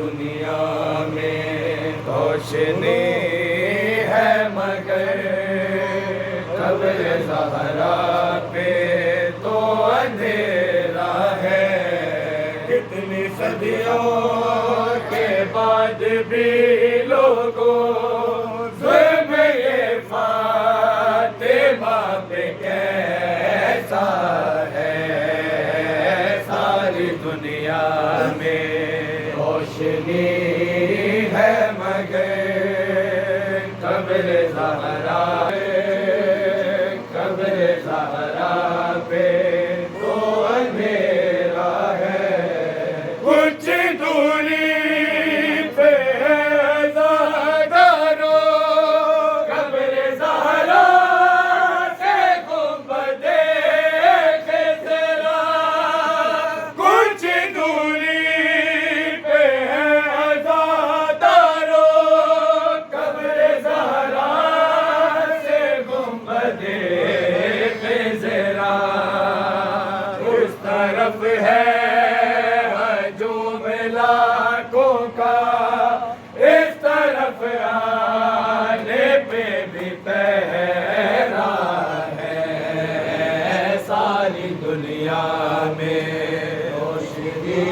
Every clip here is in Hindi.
दुनिया में रोशनी है मगर कब्र ज़हरा पे तो अंधेरा है। कितनी सदियों के बाद भी लोगों जुल्म ये फातिमा पे कैसा है। सारी दुनिया में रोशनी है मगर कब्र ज़हरा पे तो अंधेरा है। कुछ दूरी पे है ज़ादारो कब्र ज़हरा से गुंबदे ख़िज़रा। कुछ दूरी पे है ज़ादारो कब्र ज़हरा से गुंबदे ख़िज़रा। उस तरफ है हजूम लाखों का, इस तरफ आने पे भी पहरा है। सारी दुनिया में रोशनी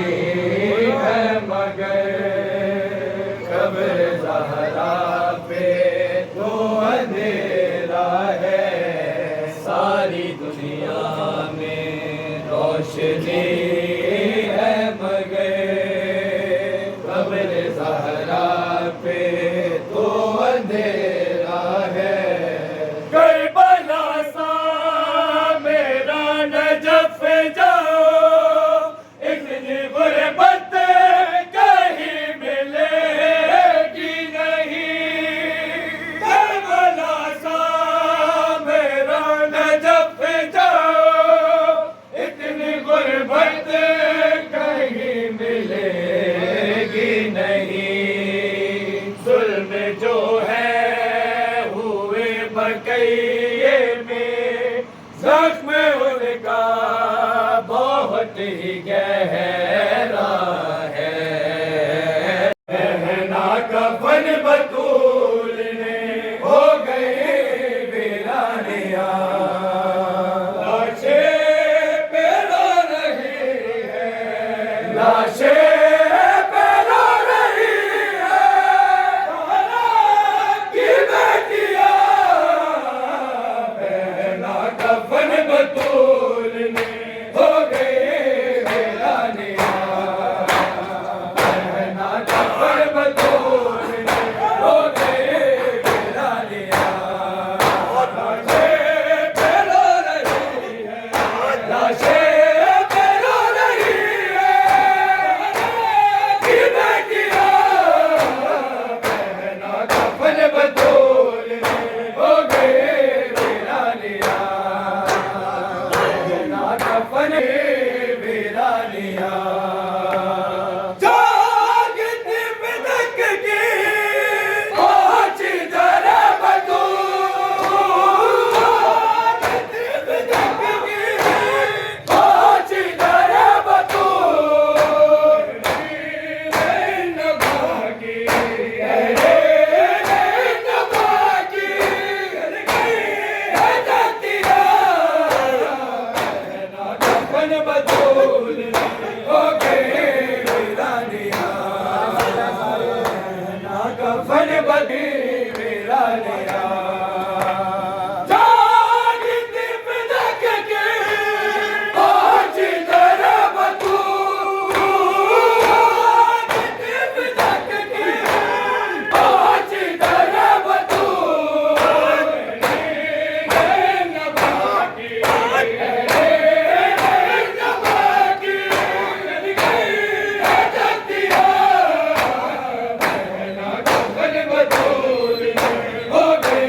है मगर कब्र ज़हरा पे तो अंधेरा है। सारी दुनिया में रोशनी है मगर कब्र ज़हरा पे तो अंधेरा है। करबला सा मेरा नजफ जाओ, इतनी गुर्बत कहीं मिलेगी नहीं। करबला सा मेरा नजफ जाओ, इतनी गुर्बत कहीं मिलेगी नहीं। जुल्म जो है हुए बकैये में, ज़ख्म उनका बहुत ही गहरा है। पहना कफन बतूल ने हो गई वीरानियां, लाशें पे रो रही है, लाशें पे रो रही है। की बेटियां पहना कफन बतूल ने हो गई वीरानियां, पहना कफन बतूल ने हो गई वीरानियां। लाशें पे रो रही है, लाशें पे रो रही है। की बेटियां पहना कफन बतूल ने हो गई वीरानियां, पहना कफन वीरानियां। जागती बिदक की पहुंची जरा बतूल, जागती बिदक की पहुंची जरा बतूल। नभा की नभा की है जतिया, पहना कफन बतूल ने हो गई वीरानियां, पहना कफन बतूल वीरानियां। जागती बिदक की पहुंची जरा बतूल, जागती बिदक की पहुंची जरा बतूल। नभा की नभा की है जतिया, पहना कफन बतूल ने हो गई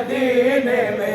मदीने में